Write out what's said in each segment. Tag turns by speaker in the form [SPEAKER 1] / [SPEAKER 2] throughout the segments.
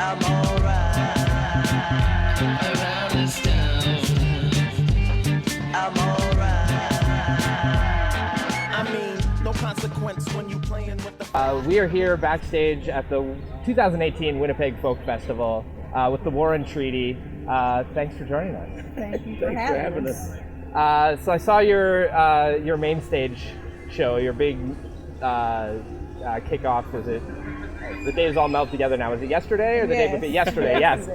[SPEAKER 1] I'm alright. Around this town, I'm alright. I mean, no consequence when you playing with the.
[SPEAKER 2] We are here backstage at the 2018 Winnipeg Folk Festival with the Warren Treaty. Thanks for joining us.
[SPEAKER 3] Thank you for having us.
[SPEAKER 2] So I saw your main stage show, your big kickoff. Was it The Days All Melt Together Now? Was it yesterday or the day before? Yesterday, yes.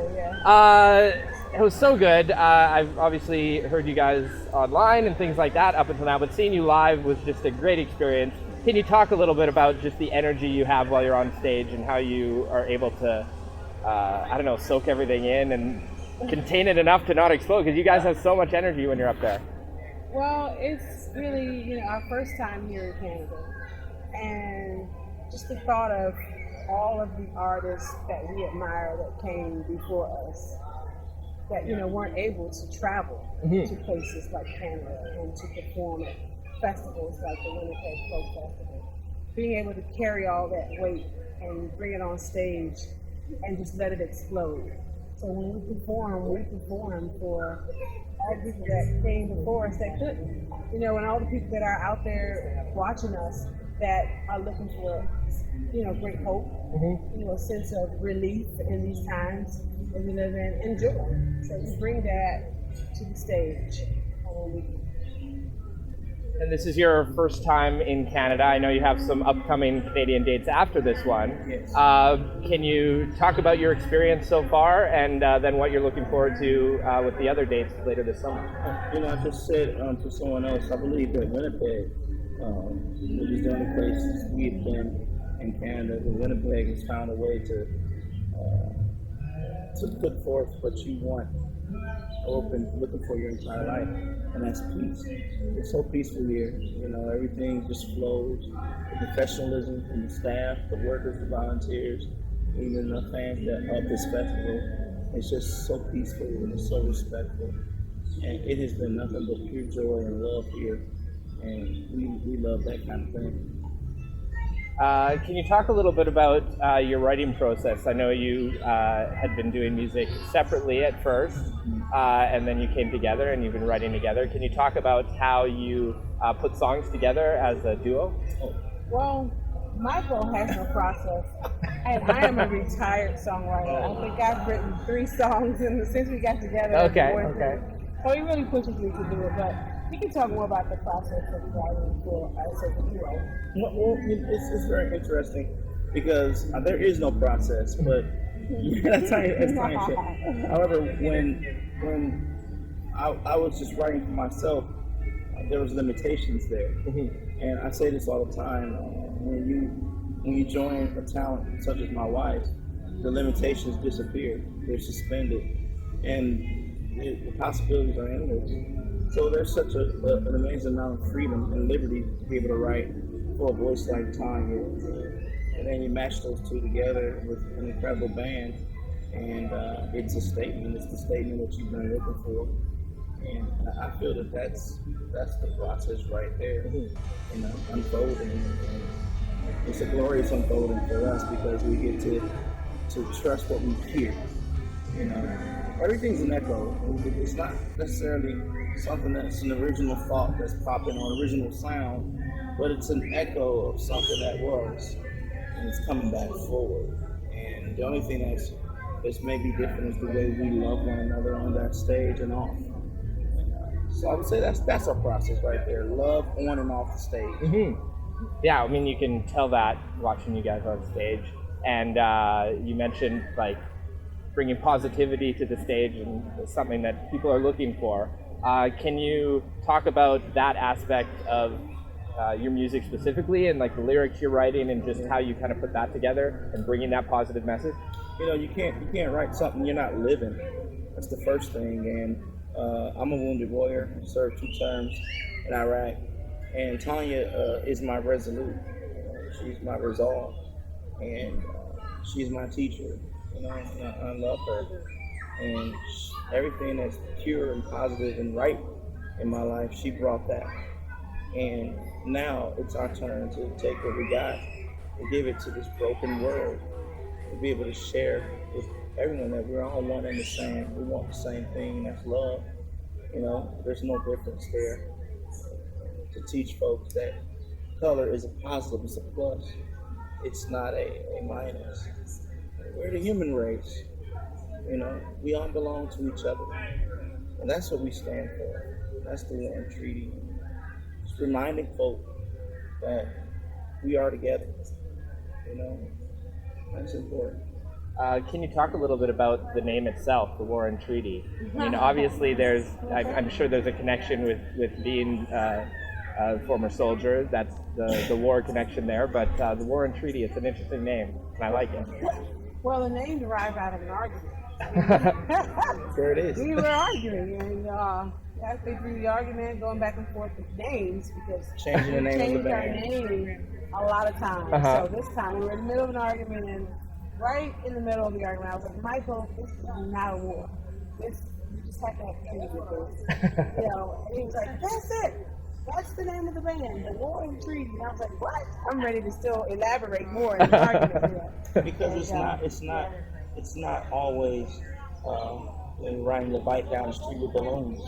[SPEAKER 2] It was so good. I've obviously heard you guys online and things like that up until now, but seeing you live was just a great experience. Can you talk a little bit about just the energy you have while you're on stage and how you are able to, soak everything in and contain it enough to not explode? Because you guys have so much energy when you're up there.
[SPEAKER 3] Well, it's really, our first time here in Canada. And just the thought of all of the artists that we admire that came before us, that, weren't able to travel to places like Canada and to perform at festivals like the Winnipeg Folk Festival. Being able to carry all that weight and bring it on stage and just let it explode. So when we perform for all the people that came before us that couldn't. And all the people that are out there watching us that are looking for, great hope, a sense of relief in these times that we live in, and joy. So we bring that to the stage all week.
[SPEAKER 2] And this is your first time in Canada. I know you have some upcoming Canadian dates after this one.
[SPEAKER 4] Yes.
[SPEAKER 2] Can you talk about your experience so far and then what you're looking forward to with the other dates later this summer?
[SPEAKER 4] I just said to someone else, I believe that Winnipeg, which is the only place we've been in Canada, but Winnipeg has found a way to put forth what you want looking for your entire life, and that's peace. It's so peaceful here. Everything just flows. The professionalism from the staff, the workers, the volunteers, even the fans that help this festival. It's just so peaceful and it's so respectful, and it has been nothing but pure joy and love here, and we love that kind of thing.
[SPEAKER 2] Can you talk a little bit about your writing process? I know you had been doing music separately at first, and then you came together and you've been writing together. Can you talk about how you put songs together as a duo?
[SPEAKER 3] Well, Michael has no process, and I am a retired songwriter. I think I've written 3 songs since we got together.
[SPEAKER 2] Okay.
[SPEAKER 3] So he really pushes me to do it, but we can talk more about the process of writing for us as a duo.
[SPEAKER 4] Well, it's very interesting because there is no process, but that's how it's However, when I was just writing for myself, there was limitations there, and I say this all the time. When you join a talent such as my wife's, the limitations disappear; they're suspended, and the possibilities are endless. So there's such an amazing amount of freedom and liberty to be able to write for a voice like Tanya, and then you match those two together with an incredible band, and it's a statement. It's the statement that you've been looking for, and I feel that's the process right there, unfolding. And it's a glorious unfolding for us because we get to trust what we hear. Everything's an echo. It's not necessarily something that's an original thought that's popping or original sound, but it's an echo of something that was, and it's coming back forward. And the only thing that's maybe different is the way we love one another on that stage and off. So I would say that's our process right there: love on and off the stage.
[SPEAKER 2] Yeah, I mean, you can tell that watching you guys on stage, and you mentioned bringing positivity to the stage and something that people are looking for. Can you talk about that aspect of your music specifically and the lyrics you're writing and just how you kind of put that together and bringing that positive message?
[SPEAKER 4] You can't write something you're not living. That's the first thing. And I'm a wounded warrior, served 2 terms in Iraq, and Tanya is my resolute. She's my resolve, and she's my teacher. I love her, and everything that's pure and positive and right in my life, she brought that. And now it's our turn to take what we got and give it to this broken world. to be able to share with everyone that we're all one and the same. We want the same thing, and that's love. You know, there's no difference there. To teach folks that color is a positive, it's a plus. It's not a minus. We're the human race. You know, we all belong to each other. And that's what we stand for. That's the UN Treaty. Just reminding folk that we are together. You know, that's important.
[SPEAKER 2] Can you talk a little bit about the name itself, the War and Treaty? I mean, obviously I'm sure there's a connection with being a former soldier. That's the war connection there, but the War and Treaty, it's an interesting name, and I like it.
[SPEAKER 3] Well, the name derived out of an argument.
[SPEAKER 4] There it is.
[SPEAKER 3] We were arguing, and after through the argument, going back and forth with names, because
[SPEAKER 4] Changing the name of the
[SPEAKER 3] changed our
[SPEAKER 4] band.
[SPEAKER 3] name a lot of times. So this time we were in the middle of an argument, and right in the middle of the argument, I was like, Michael, this is not a war. You just have to have treaty with this. You know, and he was like, that's it. That's the name of the band, the War and Treaty. And I was like, what? I'm ready to still elaborate more in the argument here.
[SPEAKER 4] Because it's not always riding the bike down the street with balloons.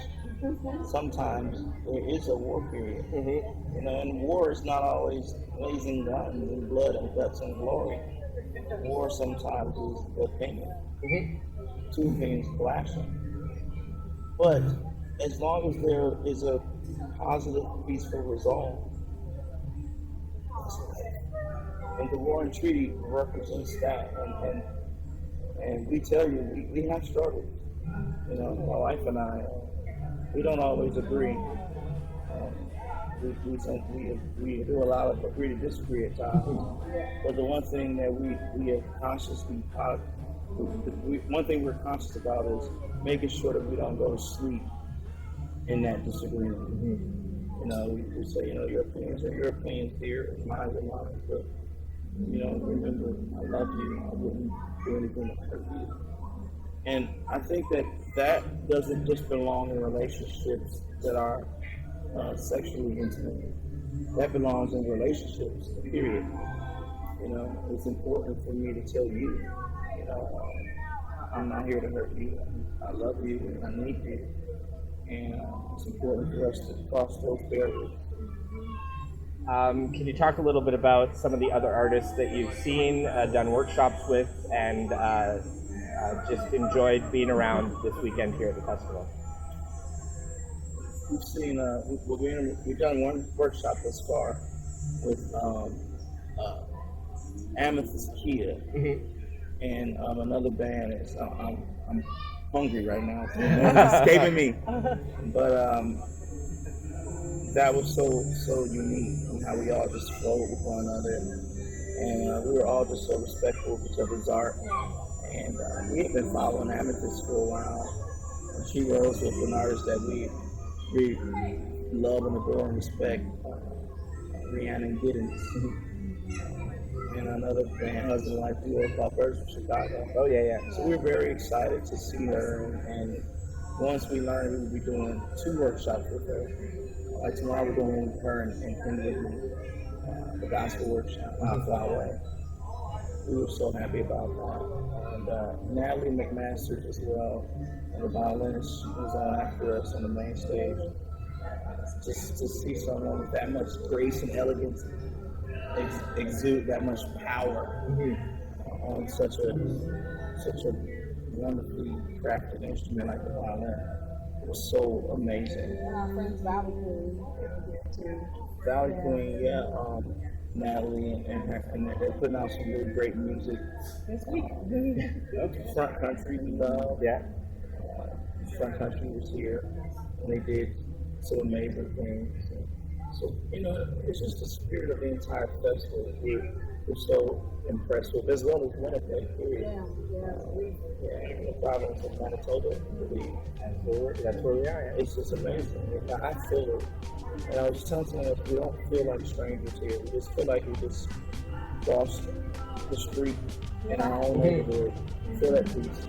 [SPEAKER 4] Sometimes there is a war period. You know, and war is not always blazing guns and blood and guts and glory. War sometimes is the opinion. Two opinions clashing. But as long as there is a positive, peaceful resolve, and the War and Treaty represents that. And we tell you, we have struggled. You know, my wife and I, we don't always agree. We do a lot of agree to disagree at times. But the one thing that we are consciously one thing we're conscious about is making sure that we don't go to sleep in that disagreement. You know, we say, you know, your opinions are your opinions, dear, mine are mine. But you know, remember, I love you. I wouldn't do anything to hurt you. And I think that doesn't just belong in relationships that are sexually intimate. That belongs in relationships, period. You know, it's important for me to tell you, you know, I'm not here to hurt you. I love you and I need you. And it's important for us to cross those barriers.
[SPEAKER 2] Can you talk a little bit about some of the other artists that you've seen, done workshops with, and just enjoyed being around this weekend here at the festival?
[SPEAKER 4] We've seen, we've done one workshop thus far with Amethyst Kia and another band. I'm hungry right now, so it's escaping me. But that was so unique, and how we all just flowed with one another, and we were all just so respectful of each other's art. And we had been following Amethyst for a while, and she rose with an artist that we love and adore and respect, Rhiannon Giddens, and another band, husband and wife duo called Birds from Chicago.
[SPEAKER 2] Oh yeah.
[SPEAKER 4] So we're very excited to see her, and once we learn, we will be doing 2 workshops with her. Like tomorrow, we're doing one with her and the gospel workshop, Our Flower. We were so happy about that. And Natalie McMaster as well, and the violinist, she was on after us on the main stage. Just to see someone with that much grace and elegance exude that much power on such a wonderfully crafted instrument like the violin. It was so amazing.
[SPEAKER 3] And our friends Valley Queen too.
[SPEAKER 4] Valley Queen, yeah. Natalie and they're putting out some really great music.
[SPEAKER 3] This week.
[SPEAKER 4] Front Country, we love.
[SPEAKER 2] Yeah.
[SPEAKER 4] Front Country was here, and they did some amazing things. So, you know, it's just the spirit of the entire festival that we're so impressed with, as well as Winnipeg, period. Yeah, the province of Manitoba, I believe.
[SPEAKER 2] That's where we are. Yeah.
[SPEAKER 4] It's just amazing. I feel it. And I was just telling someone else, we don't feel like strangers here. We just feel like we just crossed the street in our own neighborhood. Feel at peace.